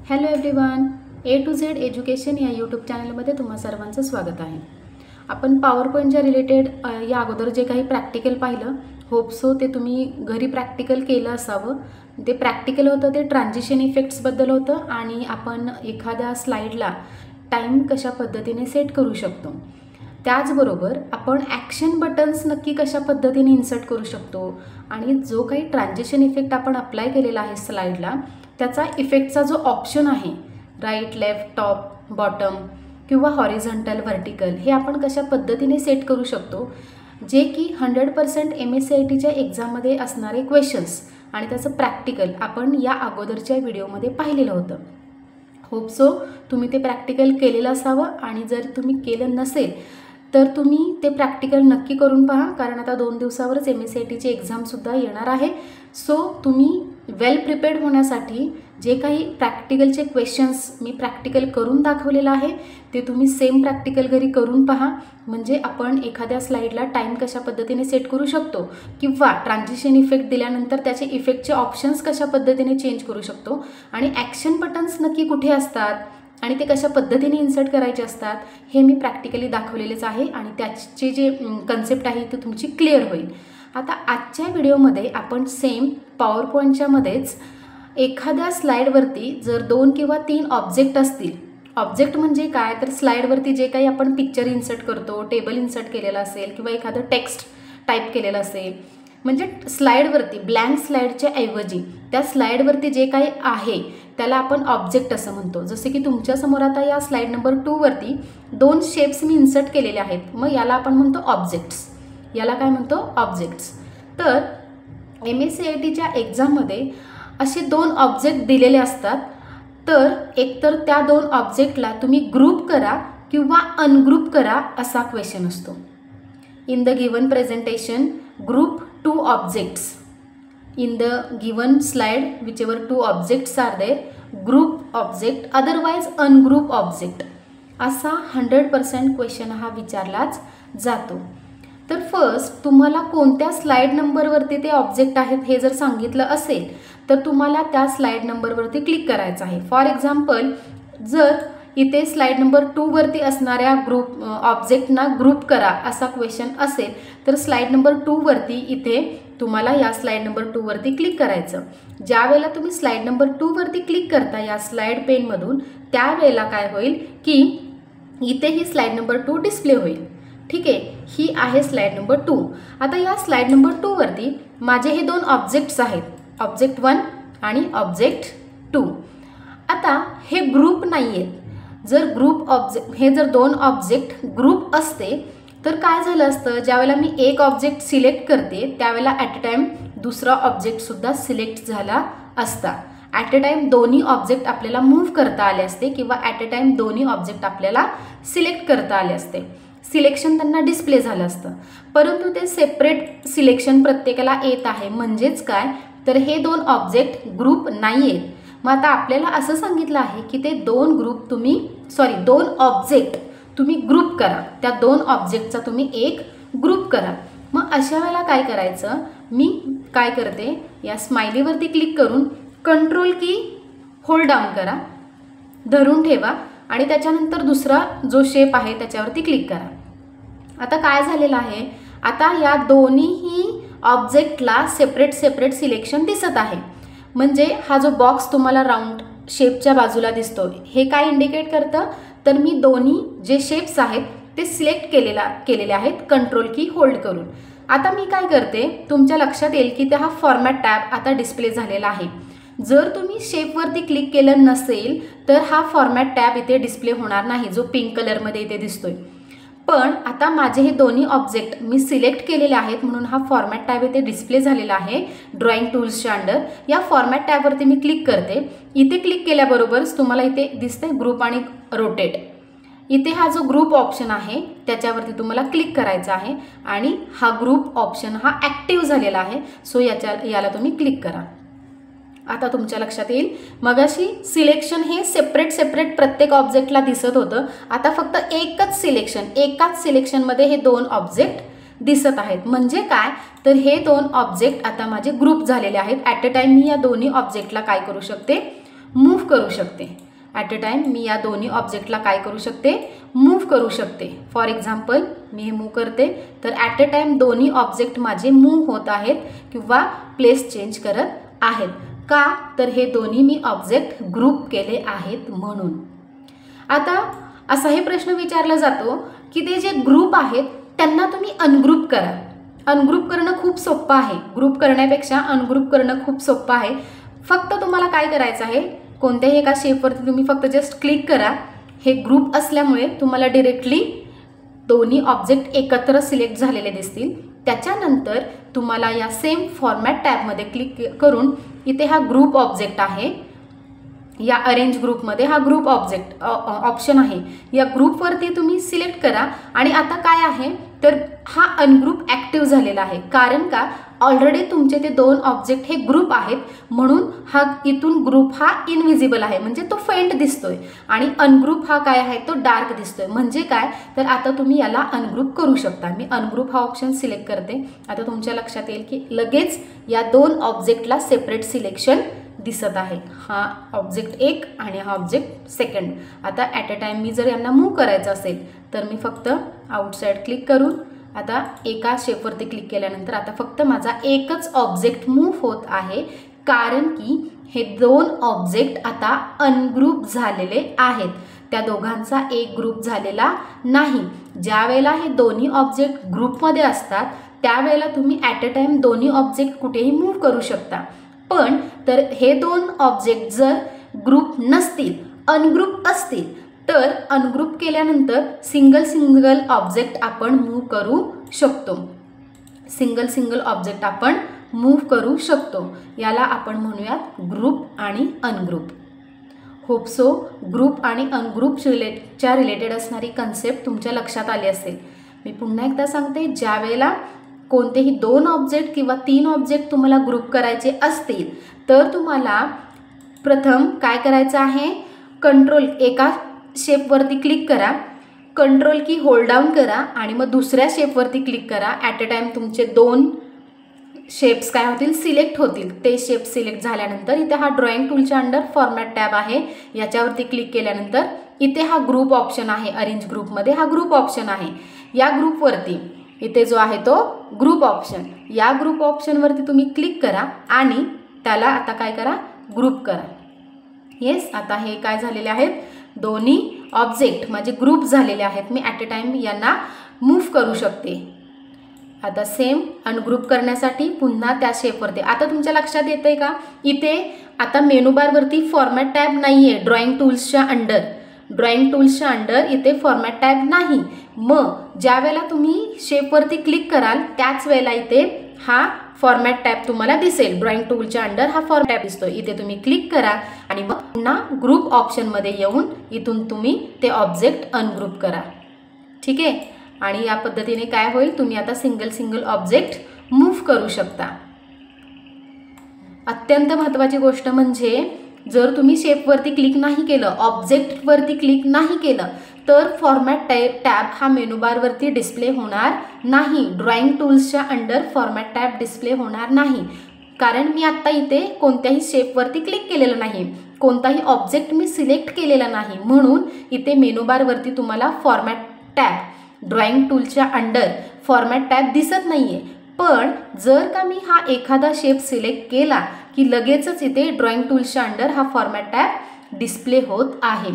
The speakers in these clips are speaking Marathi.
Hello everyone, A to Z education या यूट्यूब चॅनलमध्ये तुम्हा सर्वांचं स्वागत आहे. आपण पॉवर पॉईंटच्या रिलेटेड या अगोदर जे काही प्रॅक्टिकल पाहिलं, होप सो ते तुम्ही घरी प्रॅक्टिकल केलं असावं. ते प्रॅक्टिकल होतं ते ट्रान्झिशन इफेक्ट्सबद्दल होतं आणि आपण एखाद्या स्लाईडला टाईम कशा पद्धतीने सेट करू शकतो. त्याचबरोबर आपण ॲक्शन बटन्स नक्की कशा पद्धतीने इन्सर्ट करू शकतो आणि जो काही ट्रान्झिशन इफेक्ट आपण अप्लाय केलेला आहे स्लाईडला त्याचा इफेक्टचा जो ऑप्शन आहे राईट, लेफ्ट, टॉप, बॉटम किंवा हॉरिझॉन्टल, व्हर्टिकल हे आपण कशा पद्धतीने सेट करू शकतो, जे की 100% MSCITच्या एक्झाममध्ये असणारे क्वेश्चन्स आणि त्याचं प्रॅक्टिकल आपण या अगोदरच्या व्हिडिओमध्ये पाहिलेलं होतं. होप सो तुम्ही ते प्रॅक्टिकल केलेलं असावं आणि जर तुम्ही केलं नसेल तर तुम्ही ते प्रॅक्टिकल नक्की करून पहा, कारण आता 2 दिवसावरच MSCITची एक्झामसुद्धा येणार आहे. सो तुम्ही वेल प्रिपेअर्ड होण्यासाठी जे काही प्रॅक्टिकलचे क्वेश्चन्स मी प्रॅक्टिकल करून दाखवलेलं आहे ते तुम्ही सेम प्रॅक्टिकल घरी करून पहा, म्हणजे आपण एखाद्या स्लाईडला टाईम कशा पद्धतीने सेट करू शकतो किंवा ट्रान्झिशन इफेक्ट दिल्यानंतर त्याचे इफेक्टचे ऑप्शन्स कशा पद्धतीने चेंज करू शकतो आणि ॲक्शन बटन्स नक्की कुठे असतात आणि ते कशा पद्धतीने इन्सर्ट करायचे असतात हे मी प्रॅक्टिकली दाखवलेलेच आहे आणि त्याची जे कन्सेप्ट आहे ती तुमची क्लिअर होईल. आता आजच्या व्हिडिओमध्ये आपण सेम पॉवर पॉईंटच्यामध्येच एखाद्या स्लाईडवरती जर 2 किंवा 3 ऑब्जेक्ट असतील, ऑब्जेक्ट म्हणजे काय तर स्लाईडवरती जे काही आपण पिक्चर इन्सर्ट करतो, टेबल इन्सर्ट केलेलं असेल किंवा एखादं टेक्स्ट टाईप केलेलं असेल, म्हणजे स्लाईडवरती ब्लँक स्लाईडच्या ऐवजी त्या स्लाईडवरती जे काही आहे त्याला आपण ऑब्जेक्ट असं म्हणतो. जसे की तुमच्यासमोर आता या स्लाईड नंबर 2 वरती 2 शेप्स मी इन्सर्ट केलेले आहेत, मग याला आपण म्हणतो ऑब्जेक्ट्स. याला काय म्हणतो? ऑब्जेक्ट्स. तर MSCITच्या एक्झाममध्ये असे 2 ऑब्जेक्ट दिलेले असतात, तर एकतर त्या 2 ऑब्जेक्टला तुम्ही ग्रुप करा किंवा अनग्रुप करा असा क्वेश्चन असतो. In the given presentation group 2 objects. In the given slide, whichever 2 objects are there, group object, otherwise ungroup object. असा 100% क्वेश्चन हा विचारलाच जातो. तर फर्स्ट तुम्हाला कोणत्या स्लाईड नंबरवरती ते ऑब्जेक्ट आहेत हे जर सांगितलं असेल तर तुम्हाला त्या स्लाईड नंबरवरती क्लिक करायचं आहे. फॉर एक्झाम्पल, जर इथे स्लाईड नंबर 2 वरती असणाऱ्या ग्रुप ऑब्जेक्टना ग्रुप करा असा क्वेश्चन असेल तर स्लाईड नंबर 2 वरती इथे तुम्हाला या स्लाईड नंबर 2 वरती क्लिक करायचं. ज्या वेळेला तुम्ही स्लाईड नंबर 2 वरती क्लिक करता या स्लाईड पेनमधून, त्यावेळेला काय होईल की इथे ही स्लाईड नंबर 2 डिस्प्ले होईल. ठीक आहे, ही आहे स्लाईड नंबर 2. आता या स्लाईड नंबर 2 वरती माझे हे 2 ऑब्जेक्ट्स आहेत, ऑब्जेक्ट 1 आणि ऑब्जेक्ट 2. आता हे ग्रुप नाही आहेत. जर ग्रुप ऑब्जेक्ट हे जर 2 ऑब्जेक्ट ग्रुप असते तर काय झालं असतं, ज्यावेळेला मी एक ऑब्जेक्ट सिलेक्ट करते त्यावेळेला ॲट अ टाईम दुसरा ऑब्जेक्टसुद्धा सिलेक्ट झाला असता. ॲट अ टाईम दोन्ही ऑब्जेक्ट आपल्याला मूव्ह करता आले असते किंवा ॲट अ टाईम दोन्ही ऑब्जेक्ट आपल्याला सिलेक्ट करता आले असते. सिलेक्शन त्यांना डिस्प्ले झालं असतं, परंतु ते सेपरेट सिलेक्शन प्रत्येकाला येत आहे. म्हणजेच काय तर हे 2 ऑब्जेक्ट ग्रुप नाही आहेत. मग आता आपल्याला असं सांगितलं आहे की ते 2 ऑब्जेक्ट तुम्ही ग्रुप करा, त्या 2 ऑब्जेक्टचा तुम्ही एक ग्रुप करा. मग अशा वेळेला काय करायचं, मी काय करते या स्माइलीवरती क्लिक करून कंट्रोल की होल्ड डाऊन करा, धरून ठेवा आणि त्याच्यानंतर दुसरा जो शेप आहे त्याच्यावरती क्लिक करा. आता काय झालेलं आहे, आता या दोन्हीही ऑब्जेक्टला सेपरेट सिलेक्शन दिसत आहे. म्हणजे हा जो बॉक्स तुम्हाला राऊंड शेपच्या बाजूला दिसतो हे काय इंडिकेट करतं, तर मी दोन्ही जे शेप्स आहेत ते सिलेक्ट केलेले आहेत कंट्रोल की होल्ड करून. आता मी काय करते, तुमच्या लक्षात येईल की हा फॉर्मॅट टॅब आता डिस्प्ले झालेला आहे. जर तुम्ही शेपवरती क्लिक केलं नसेल तर हा फॉर्मॅट टॅब इथे डिस्प्ले होणार नाही, जो पिंक कलरमध्ये इथे दिसतोय. पण आता माझे हे दोन्ही ऑब्जेक्ट मी सिलेक्ट केलेले आहेत म्हणून हा फॉर्मॅट टॅब इथे डिस्प्ले झालेला आहे ड्रॉइंग टूल्सच्या अंडर. या फॉर्मॅट टॅबवरती मी क्लिक करते. इथे क्लिक केल्याबरोबरच तुम्हाला इथे दिसते ग्रुप आणि रोटेट. इथे हा जो ग्रुप ऑप्शन आहे त्याच्यावरती तुम्हाला क्लिक करायचा आहे आणि हा ग्रुप ऑप्शन हा ॲक्टिव्ह झालेला आहे. सो याला तुम्ही क्लिक करा. आता तुमच्या लक्षात येईल मगाशी सिलेक्शन हे सेपरेट प्रत्येक ऑब्जेक्टला दिसत होतं, आता फक्त एकाच सिलेक्शनमध्ये हे 2 ऑब्जेक्ट दिसत आहेत. म्हणजे काय तर हे 2 ऑब्जेक्ट आता माझे ग्रुप झालेले आहेत. ॲट अ टाईम मी या दोन्ही ऑब्जेक्टला काय करू शकते, मूव्ह करू शकते. ॲट अ टाइम मी या दोन्ही ऑब्जेक्टला काय करू शकते, मूव्ह करू शकते. फॉर एक्झाम्पल मी हे मूव्ह करते तर ॲट अ टाइम दोन्ही ऑब्जेक्ट माझे मूव्ह होत आहेत किंवा प्लेस चेंज करत आहेत. का तर हे दोन्ही मी ऑब्जेक्ट ग्रुप केले आहेत म्हणून. आता असाही प्रश्न विचारला जातो की ते जे ग्रुप आहेत त्यांना तुम्ही अनग्रुप करा. अनग्रुप करणं खूप सोपं आहे. ग्रुप करण्यापेक्षा अनग्रुप करणं खूप सोपं आहे. फक्त तुम्हाला काय करायचं आहे, कोणत्याही एका शेपवरती तुम्ही फक्त जस्ट क्लिक करा. हे ग्रुप असल्यामुळे तुम्हाला डिरेक्टली दोन्ही ऑब्जेक्ट एकत्र सिलेक्ट झालेले दिसतील. त्याच्यानंतर तुम्हाला या सेम फॉर्मॅट टॅबमध्ये क्लिक करून इथे हा ग्रुप ऑब्जेक्ट आहे, या अरेंज ग्रुपमध्ये हा ग्रुप ऑब्जेक्ट ऑप्शन आहे, या ग्रुपवरती तुम्ही सिलेक्ट करा. आणि आता काय आहे तर हा अनग्रुप ॲक्टिव्ह झालेला आहे. कारण का, ऑलरेडी तुमचे ते दोन ऑब्जेक्ट हे ग्रुप आहेत म्हणून हा इथून ग्रुप हा इनविजिबल आहे, म्हणजे तो फेंट दिसतोय. आणि अनग्रुप हा काय आहे, तो डार्क दिसतोय. म्हणजे काय तर आता तुम्ही याला अनग्रुप करू शकता. मी अनग्रुप हा ऑप्शन सिलेक्ट करते. आता तुमच्या लक्षात येईल की लगेच या दोन ऑब्जेक्टला सेपरेट सिलेक्शन दिसत आहे. हा ऑब्जेक्ट एक आणि हा ऑब्जेक्ट सेकंड. आता ॲट अ टाइम मी जर यांना मूव्ह करायचं असेल तर मी फक्त आउटसाइड क्लिक करून आता एका शेपवरती क्लिक केल्यानंतर आता फक्त माझा एकच ऑब्जेक्ट मूव्ह होत आहे. कारण की हे दोन ऑब्जेक्ट आता अनग्रुप झालेले आहेत. त्या दोघांचा एक ग्रुप झालेला नाही. ज्या वेळेला हे दोन्ही ऑब्जेक्ट ग्रुपमध्ये असतात त्यावेळेला तुम्ही ॲट अ टाइम दोन्ही ऑब्जेक्ट कुठेही मूव्ह करू शकता. पण तर हे दोन ऑब्जेक्ट जर ग्रुप नसतील, अनग्रुप असतील, तर अनग्रुप केल्यानंतर सिंगल ऑब्जेक्ट आपण मूव्ह करू शकतो. सिंगल ऑब्जेक्ट आपण मूव्ह करू शकतो. याला आपण म्हणूयात ग्रुप आणि अनग्रुप. होप सो ग्रुप आणि अनग्रुप रिलेटेड असणारी कन्सेप्ट तुमच्या लक्षात आली असेल. मी पुन्हा एकदा सांगते, ज्या वेळेला कोणतेही दोन ऑब्जेक्ट किंवा तीन ऑब्जेक्ट तुम्हाला ग्रुप करायचे असतील तर तुम्हाला प्रथम काय करायचं आहे, कंट्रोल एका शेपवरती क्लिक करा, कंट्रोल की होल्ड डाऊन करा आणि मग दुसऱ्या शेपवरती क्लिक करा. ॲट अ टाइम तुमचे दोन शेप्स काय होतील, सिलेक्ट होतील. ते शेप सिलेक्ट झाल्यानंतर इथे हा ड्रॉइंग टूलच्या अंडर फॉर्मॅट टॅब आहे, याच्यावरती क्लिक केल्यानंतर इथे हा ग्रुप ऑप्शन आहे. अरेंज ग्रुपमध्ये हा ग्रुप ऑप्शन आहे. या ग्रुपवरती इथे जो आहे तो ग्रुप ऑप्शन, या ग्रुप ऑप्शनवरती तुम्ही क्लिक करा आणि त्याला आता काय करा, ग्रुप करा. येस, आता हे काय झालेले आहेत, दोन्ही ऑब्जेक्ट माझे ग्रुप झालेले आहेत. मी ॲट अ टाइम यांना मूव्ह करू शकते. आता सेम अनग्रुप करण्यासाठी पुन्हा त्या शेपवरती. आता तुमच्या लक्षात येतंय का, इथे आता मेनू बारवरती फॉर्मॅट टॅब नाही आहे. ड्रॉइंग टूल्सच्या अंडर इथे फॉर्मॅट टॅब नाही. मग ज्या वेळेला तुम्ही शेपवरती क्लिक कराल त्याच वेळेला इथे हा फॉर्मॅट टॅब तुम्हाला दिसेल. ड्रॉइंग टूलच्या अंडर हा फॉर्मॅट टॅब दिसतो. इथे तुम्ही क्लिक करा आणि मग पुन्हा ग्रुप ऑप्शनमध्ये येऊन इथून तुम्ही ते ऑब्जेक्ट अनग्रुप करा. ठीक आहे. आणि या पद्धतीने काय होईल, तुम्ही आता सिंगल ऑब्जेक्ट मूव्ह करू शकता. अत्यंत महत्त्वाची गोष्ट म्हणजे जर तुम्ही शेपवरती क्लिक नाही केलं, ऑब्जेक्टवरती क्लिक नाही केलं तर फॉर्मॅट टॅब हा मेनू बारवरती डिस्प्ले होणार नाही. ड्रॉइंग टूल्सच्या अंडर फॉर्मॅट टॅब डिस्प्ले होणार नाही. कारण मी आत्ता इथे कोणत्याही शेपवरती क्लिक केलेलं नाही, कोणताही ऑब्जेक्ट मी सिलेक्ट केलेला नाही, म्हणून इथे मेनू बारवरती तुम्हाला फॉर्मॅट टॅब ड्रॉइंग टूलच्या अंडर फॉर्मॅट टॅब दिसत नाहीये. पण जर का मी हा एखादा शेप सिलेक्ट केला की लगेचच इथे ड्रॉइंग टूल्सच्या अंडर हा फॉर्मॅट टॅब डिस्प्ले होत आहे.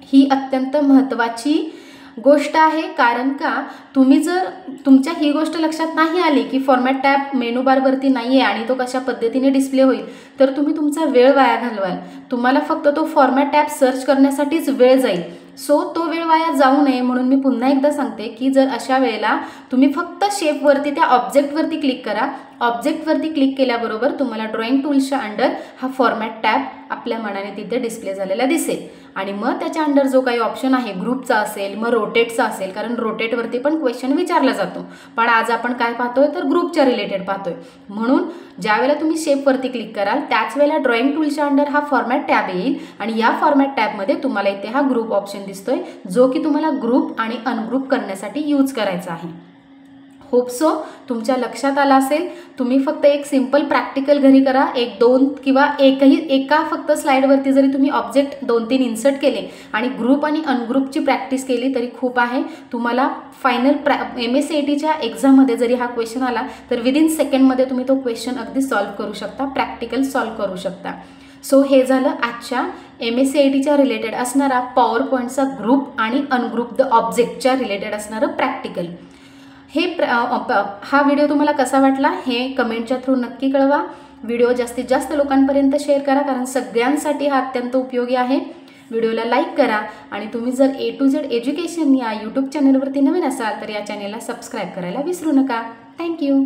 ही अत्यंत महत्त्वाची गोष्ट आहे. कारण का तुम्ही जर तुमच्या ही गोष्ट लक्षात नाही आली की फॉर्मॅट टॅब मेनू बारवरती नाही आहे आणि तो कशा पद्धतीने डिस्प्ले होईल, तर तुम्ही तुमचा वेळ वाया घालवाल. तुम्हाला फक्त तो फॉर्मॅट टॅब सर्च करण्यासाठीच वेळ जाईल. सो तो वेळ वाया जाऊ नये म्हणून मी पुन्हा एकदा सांगते की जर अशा वेळेला तुम्ही फक्त शेपवरती त्या ऑब्जेक्टवरती क्लिक करा. ऑब्जेक्टवरती क्लिक केल्याबरोबर तुम्हाला ड्रॉइंग टूल्सच्या अंडर हा फॉर्मॅट टॅब आपल्या मनाने तिथे डिस्प्ले झालेला दिसेल. आणि मग त्याच्या अंडर जो काही ऑप्शन आहे ग्रुपचा असेल, मग रोटेटचा असेल, कारण रोटेटवरती पण क्वेश्चन विचारला जातो. पण आज आपण काय पाहतोय तर ग्रुपच्या रिलेटेड पाहतोय. म्हणून ज्या वेळेला तुम्ही शेपवरती क्लिक कराल त्याच वेळेला ड्रॉइंग टूलच्या अंडर हा फॉर्मॅट टॅब येईल आणि या फॉर्मॅट टॅबमध्ये तुम्हाला इथे हा ग्रुप ऑप्शन दिसतोय, जो की तुम्हाला ग्रुप आणि अनग्रुप करण्यासाठी यूज करायचा आहे. होप सो तुमच्या लक्षात आला असेल. तुम्ही फक्त एक सिंपल प्रॅक्टिकल घरी करा. 1-2 किंवा एका फक्त स्लाईडवरती जरी तुम्ही ऑब्जेक्ट 2-3 इन्सर्ट केले आणि ग्रुप आणि अनग्रुपची प्रॅक्टिस केली तरी खूप आहे. तुम्हाला फायनल MSCITच्या एक्झाममध्ये जरी हा क्वेश्चन आला तर विदिन सेकंडमध्ये तुम्ही तो क्वेश्चन अगदी सॉल्व्ह करू शकता, प्रॅक्टिकल सॉल्व्ह करू शकता. सो हे झालं आजच्या MSCITच्या रिलेटेड असणारा पॉवर पॉईंटचा ग्रुप आणि अनग्रुप द ऑब्जेक्टच्या रिलेटेड असणारं प्रॅक्टिकल. हा व्हिडिओ तुम्हाला कसा वाटला हे कमेंटच्या थ्रू नक्की कळवा. व्हिडिओ जास्तीत जास्त लोकांपर्यंत शेअर करा, कारण सगळ्यांसाठी हा अत्यंत उपयोगी आहे. व्हिडिओला लाईक करा आणि तुम्ही जर A to Z एज्युकेशन या यूट्यूब चॅनलवरती नवीन असाल तर या चॅनलला सबस्क्राईब करायला विसरू नका. थँक्यू.